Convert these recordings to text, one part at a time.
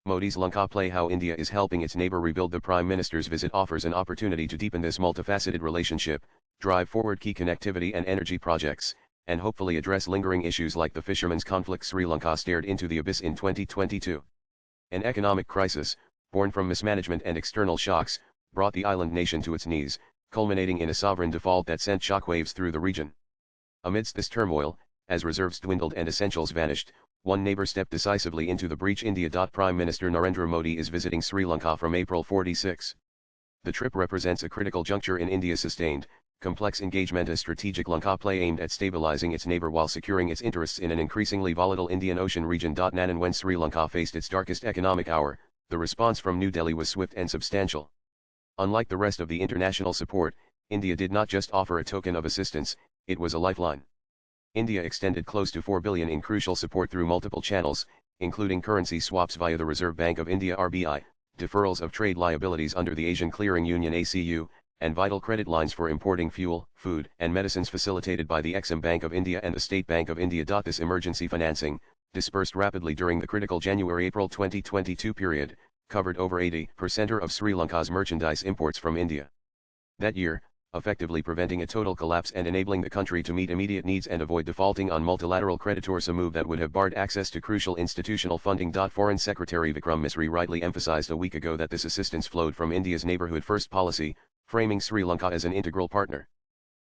Modi's Lanka play. How India is helping its neighbor rebuild. The Prime Minister's visit offers an opportunity to deepen this multifaceted relationship, drive forward key connectivity and energy projects, and hopefully address lingering issues like the fishermen's conflict. Sri Lanka stared into the abyss in 2022. An economic crisis, born from mismanagement and external shocks, brought the island nation to its knees, culminating in a sovereign default that sent shockwaves through the region. Amidst this turmoil, as reserves dwindled and essentials vanished, one neighbor stepped decisively into the breach. India. Prime Minister Narendra Modi is visiting Sri Lanka from April 46. The trip represents a critical juncture in India's sustained, complex engagement. A strategic Lanka play aimed at stabilizing its neighbor while securing its interests in an increasingly volatile Indian Ocean region. And when Sri Lanka faced its darkest economic hour, the response from New Delhi was swift and substantial. Unlike the rest of the international support, India did not just offer a token of assistance, it was a lifeline. India extended close to 4 billion in crucial support through multiple channels, including currency swaps via the Reserve Bank of India (RBI), deferrals of trade liabilities under the Asian Clearing Union (ACU), and vital credit lines for importing fuel, food, and medicines facilitated by the Exim Bank of India and the State Bank of India. This emergency financing, dispersed rapidly during the critical January-April 2022 period, covered over 80% of Sri Lanka's merchandise imports from India. That year, effectively preventing a total collapse and enabling the country to meet immediate needs and avoid defaulting on multilateral creditors, a move that would have barred access to crucial institutional funding. Foreign Secretary Vikram Misri rightly emphasized a week ago that this assistance flowed from India's neighborhood-first policy, framing Sri Lanka as an integral partner.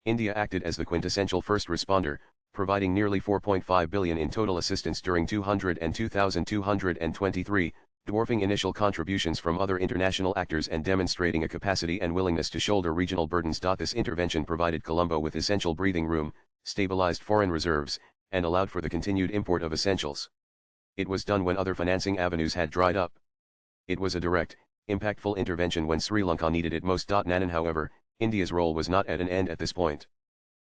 India acted as the quintessential first responder, providing nearly 4.5 billion in total assistance during 202,223, dwarfing initial contributions from other international actors and demonstrating a capacity and willingness to shoulder regional burdens. This intervention provided Colombo with essential breathing room, stabilized foreign reserves, and allowed for the continued import of essentials. It was done when other financing avenues had dried up. It was a direct, impactful intervention when Sri Lanka needed it most. However, India's role was not at an end at this point.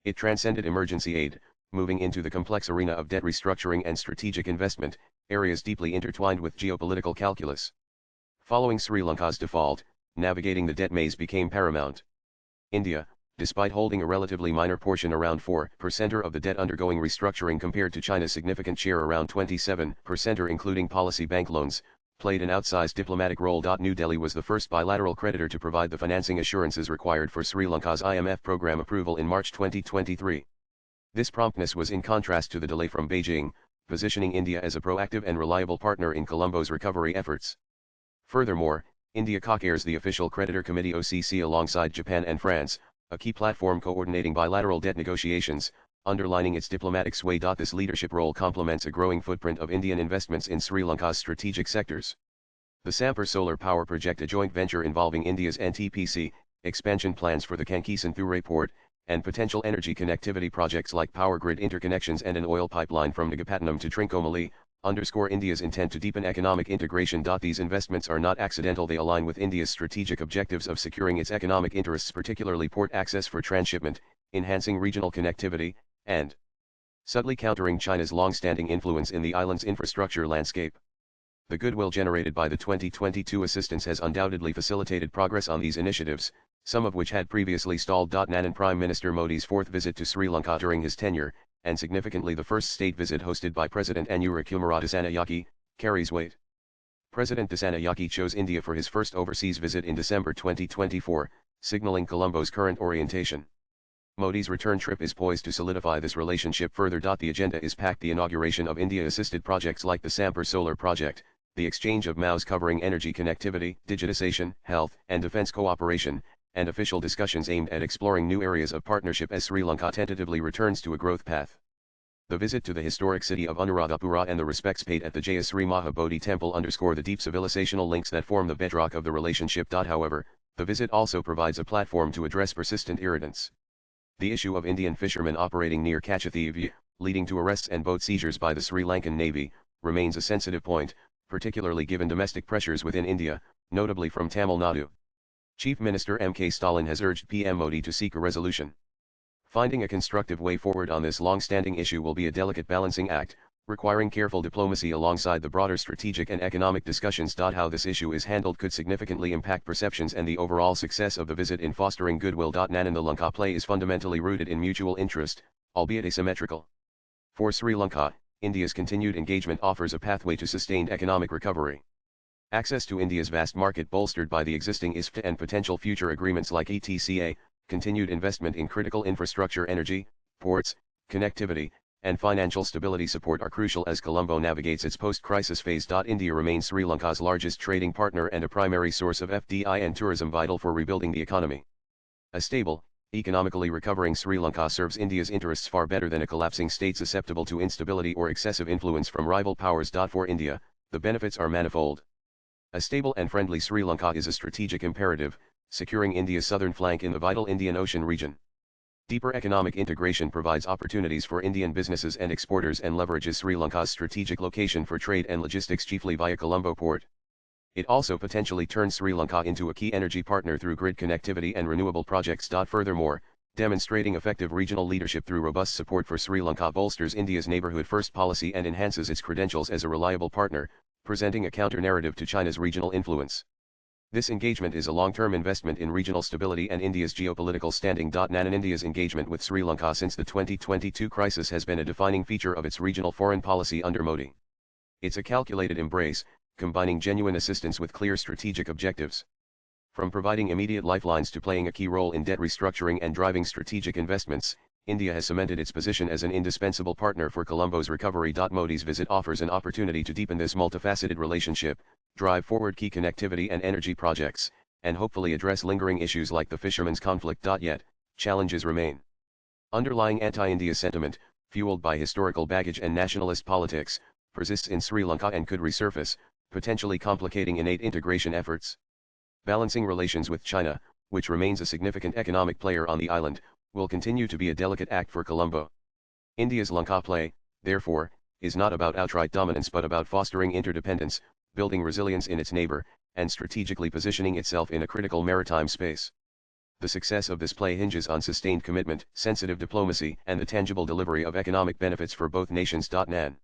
It transcended emergency aid, moving into the complex arena of debt restructuring and strategic investment, areas deeply intertwined with geopolitical calculus. Following Sri Lanka's default, navigating the debt maze became paramount. India, despite holding a relatively minor portion around 4% of the debt undergoing restructuring compared to China's significant share around 27%, including policy bank loans, played an outsized diplomatic role. New Delhi was the first bilateral creditor to provide the financing assurances required for Sri Lanka's IMF program approval in March 2023. This promptness was in contrast to the delay from Beijing, positioning India as a proactive and reliable partner in Colombo's recovery efforts. Furthermore, India co-chairs the Official Creditor Committee (OCC) alongside Japan and France, a key platform coordinating bilateral debt negotiations, underlining its diplomatic sway. This leadership role complements a growing footprint of Indian investments in Sri Lanka's strategic sectors. The Sampur Solar Power Project, a joint venture involving India's NTPC, expansion plans for the Kankesan-Thurai port, and potential energy connectivity projects like power grid interconnections and an oil pipeline from Nagapattinam to Trincomalee, underscore India's intent to deepen economic integration. These investments are not accidental, they align with India's strategic objectives of securing its economic interests, particularly port access for transshipment, enhancing regional connectivity, and subtly countering China's long-standing influence in the island's infrastructure landscape. The goodwill generated by the 2022 assistance has undoubtedly facilitated progress on these initiatives, some of which had previously stalled. And Prime Minister Modi's fourth visit to Sri Lanka during his tenure, and significantly the first state visit hosted by President Anura Kumara Dissanayake, carries weight. President Dissanayake chose India for his first overseas visit in December 2024, signaling Colombo's current orientation. Modi's return trip is poised to solidify this relationship further. The agenda is packed: the inauguration of India-assisted projects like the Sampur Solar Project, the exchange of MOUs covering energy connectivity, digitization, health, and defense cooperation, and official discussions aimed at exploring new areas of partnership as Sri Lanka tentatively returns to a growth path. The visit to the historic city of Anuradhapura and the respects paid at the Jayasri Mahabodhi temple underscore the deep civilizational links that form the bedrock of the relationship. However, the visit also provides a platform to address persistent irritants. The issue of Indian fishermen operating near Kachethivy, leading to arrests and boat seizures by the Sri Lankan Navy, remains a sensitive point, particularly given domestic pressures within India, notably from Tamil Nadu. Chief Minister M.K. Stalin has urged PM Modi to seek a resolution. Finding a constructive way forward on this long-standing issue will be a delicate balancing act, requiring careful diplomacy alongside the broader strategic and economic discussions. How this issue is handled could significantly impact perceptions and the overall success of the visit in fostering goodwill. And the Lanka play is fundamentally rooted in mutual interest, albeit asymmetrical. For Sri Lanka, India's continued engagement offers a pathway to sustained economic recovery. Access to India's vast market bolstered by the existing ISFTA and potential future agreements like ETCA, continued investment in critical infrastructure, energy, ports, connectivity, and financial stability support are crucial as Colombo navigates its post-crisis phase. India remains Sri Lanka's largest trading partner and a primary source of FDI and tourism, vital for rebuilding the economy. A stable, economically recovering Sri Lanka serves India's interests far better than a collapsing state susceptible to instability or excessive influence from rival powers. For India, the benefits are manifold. A stable and friendly Sri Lanka is a strategic imperative, securing India's southern flank in the vital Indian Ocean region. Deeper economic integration provides opportunities for Indian businesses and exporters and leverages Sri Lanka's strategic location for trade and logistics, chiefly via Colombo port. It also potentially turns Sri Lanka into a key energy partner through grid connectivity and renewable projects. Furthermore, demonstrating effective regional leadership through robust support for Sri Lanka bolsters India's neighborhood-first policy and enhances its credentials as a reliable partner, presenting a counter-narrative to China's regional influence. This engagement is a long-term investment in regional stability and India's geopolitical standing. India's engagement with Sri Lanka since the 2022 crisis has been a defining feature of its regional foreign policy under Modi. It's a calculated embrace, combining genuine assistance with clear strategic objectives. From providing immediate lifelines to playing a key role in debt restructuring and driving strategic investments, India has cemented its position as an indispensable partner for Colombo's recovery. Modi's visit offers an opportunity to deepen this multifaceted relationship, drive forward key connectivity and energy projects, and hopefully address lingering issues like the fishermen's conflict. Yet, challenges remain. Underlying anti-India sentiment, fueled by historical baggage and nationalist politics, persists in Sri Lanka and could resurface, potentially complicating innate integration efforts. Balancing relations with China, which remains a significant economic player on the island, will continue to be a delicate act for Colombo. India's Lanka play, therefore, is not about outright dominance but about fostering interdependence, building resilience in its neighbor, and strategically positioning itself in a critical maritime space. The success of this play hinges on sustained commitment, sensitive diplomacy, and the tangible delivery of economic benefits for both nations. Nan.